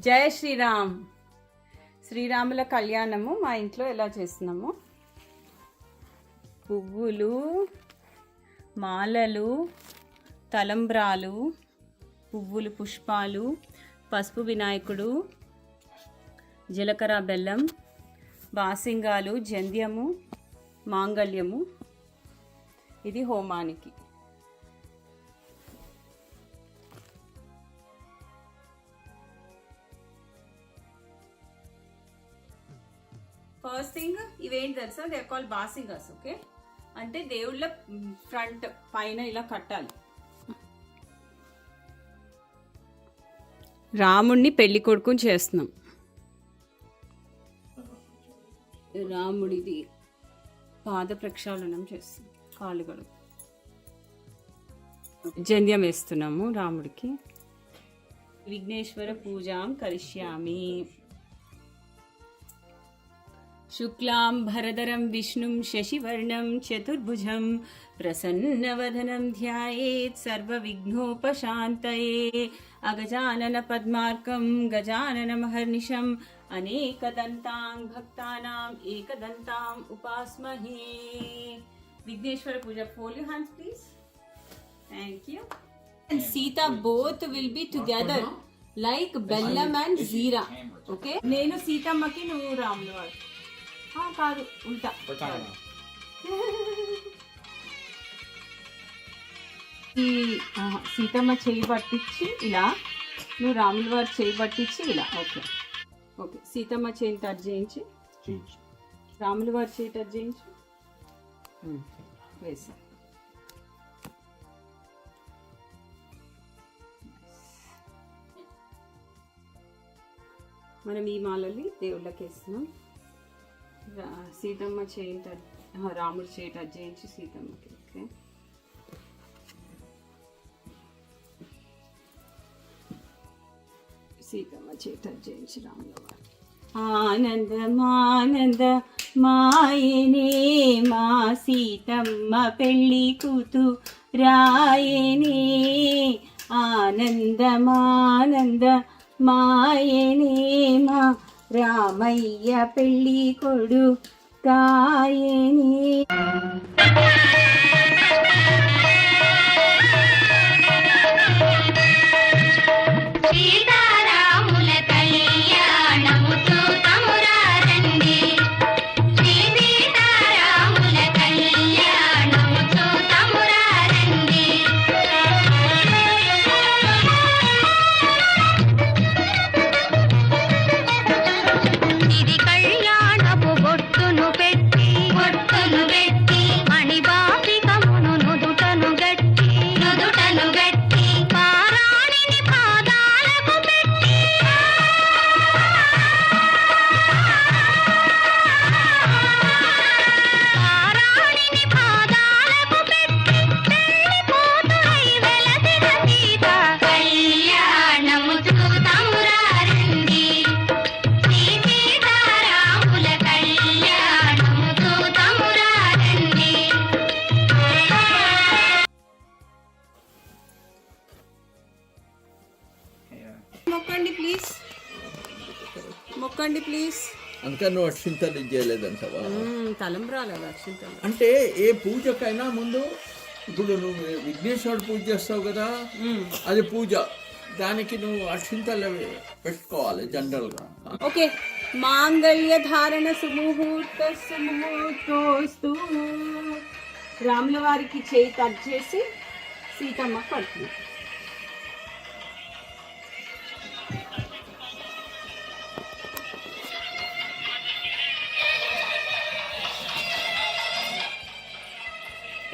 జయ శ్రీరామ్. శ్రీరాముల కళ్యాణము మా ఇంట్లో ఎలా చేస్తున్నాము. పువ్వులు, మాలలు, తలంబ్రాలు, పువ్వులు, పుష్పాలు, పసుపు వినాయకుడు, జీలకర్ర బెల్లం, బాసింగాలు, జంధ్యము, మాంగళ్యము. ఇది హోమానికి. ఫస్ట్ థింగ్ ఇవేంటి తెలుసా, దే ఆర్ కాల్డ్ బాసింగాస్. ఓకే, అంటే దేవుళ్ళ ఫ్రంట్ పైన ఇలా కట్టాలి. రాముడిని పెళ్లి కొడుకుని చేస్తున్నాం. రాముడిది పాద ప్రక్షాళనం చేస్తున్నాం, కాళ్ళు గడుపు. జంధ్యం వేస్తున్నాము రాముడికి. విఘ్నేశ్వర పూజాం కరిష్యామి. శుక్లాం భరధరం విష్ణుం శశివర్ణం చతుర్భుజం ప్రసన్నవదనం ధ్యాయేత్ సర్వవిఘ్నోపశాంతయే. అగజానన పద్మార్కం గజానన మహర్నిశం అనేకదంతాం భక్తానాం ఏకదంతాం ఉపాస్మహే. Vighneshwara puja. Fold your hands please. Thank you. And Sita both will be together like Bellam and Zeera. Okay? నేను సీతమ్మకి, నువ్వు రాముల వారు. కాదు, ఉల్టా. ఈ సీతమ్మ చేయి పట్టించి ఇలా, నువ్వు రాముల వారు చేయి పట్టించి ఇలా. Okay okay. సీతమ్మ చేయి టచ్ చేయించి, రాముల వారి చేయి టచ్ చేయించి వేసా. మనం ఈ మాలని దేవుళ్ళకి వేస్తున్నాం. సీతమ్మ చేయి టచ్, రాముడి చేయి టచ్ చేయించి సీతమ్మకి. ఓకే, సీతమ్మ చేయి టచ్ చేయించి రాముల వారు. ఆనందమానంద మాయనే మా సీతమ్మ పెళ్ళి కూతు రాయనే. ఆనందమానంద మాయనే మా రామయ్య పెళ్ళి కొడు కాయనే. మొక్కండి ప్లీజ్, మొక్కండి ప్లీజ్. అంతా నువ్వు అక్షింతలు చేయలేదంటవా? తలంబ్రాలు అక్షింతలు అంటే ఏ పూజకైనా ముందు, ఇప్పుడు నువ్వు విఘ్నేశ్వరుడు పూజ చేస్తావు కదా, అది పూజ. దానికి నువ్వు అక్షింతలు పెట్టుకోవాలి జనరల్గా. ఓకే. మాంగళ్య ధారణ సుముహూర్తోస్తు. రాముల వారికి చేయి టచ్ చేసి సీతమ్మ పడుతుంది.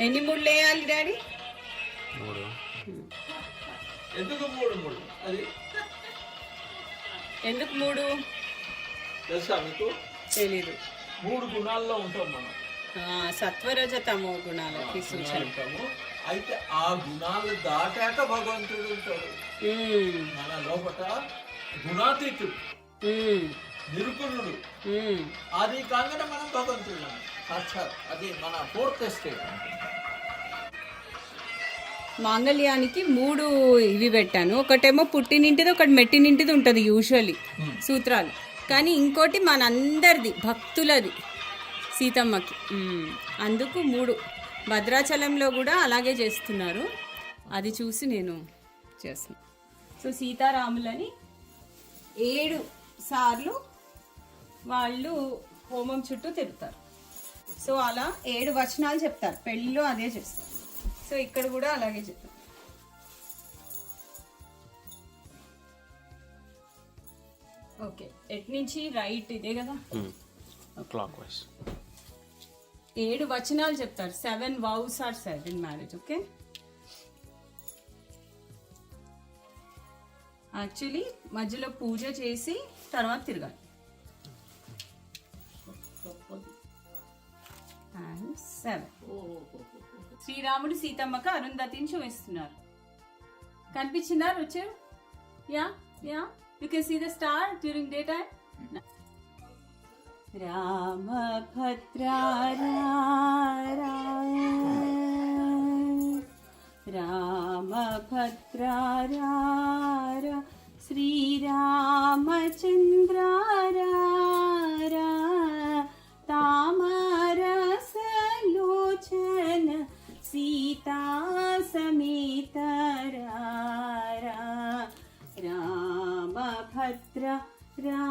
ఎన్ని మూడు వేయాలి డాడీ? ఎందుకు మూడు? అది ఎందుకు మూడు తెలుసా మీకు? తెలీదు. 3 గుణాల్లో ఉంటాం మనం. సత్వరజ తమో గుణాలకి సూచన. అయితే ఆ గుణాలు దాటాక భగవంతుడు ఉంటాడు మన లోపల. గుణాతీతుడు, నిరుకుణుడు. అది కాగానే మనం భగవంతుడు సాక్షాత్. అది మన 4th స్టేట్. మాంగళ్యానికి 3 ఇవి పెట్టాను. ఒకటేమో పుట్టినింటిది, ఒకటి మెట్టినింటిది ఉంటుంది యూజువల్లీ సూత్రాలు. కానీ ఇంకోటి మనందరిది భక్తులది సీతమ్మకి. అందుకు 3. భద్రాచలంలో కూడా అలాగే చేస్తున్నారు, అది చూసి నేను చేస్తున్నాను. సో సీతారాములని 7 సార్లు వాళ్ళు హోమం చుట్టూ తిరుగుతారు. సో అలా 7 వచనాలు చెప్తారు. పెళ్ళిలో అదే చేస్తారు. సో ఇక్కడ కూడా అలాగే చెప్తారు. ఓకే, ఎట్ నుంచి రైట్ ఇదే కదా, క్లాక్ వైజ్ 7 వచనాలు చెప్తారు. 7 vows are said in marriage. Okay, actually మధ్యలో పూజ చేసి తర్వాత తిరగాలి. And 7. శ్రీరాముడు సీతమ్మకు అరుంధతిని చూపిస్తున్నారు. కనిపించిందా Ruchi? Yeah yeah, you can see the star during day time. రామభద్రారా శ్రీరామచంద్రారా తామరసలోచన సీతా సమేతరా రామభద్ర రా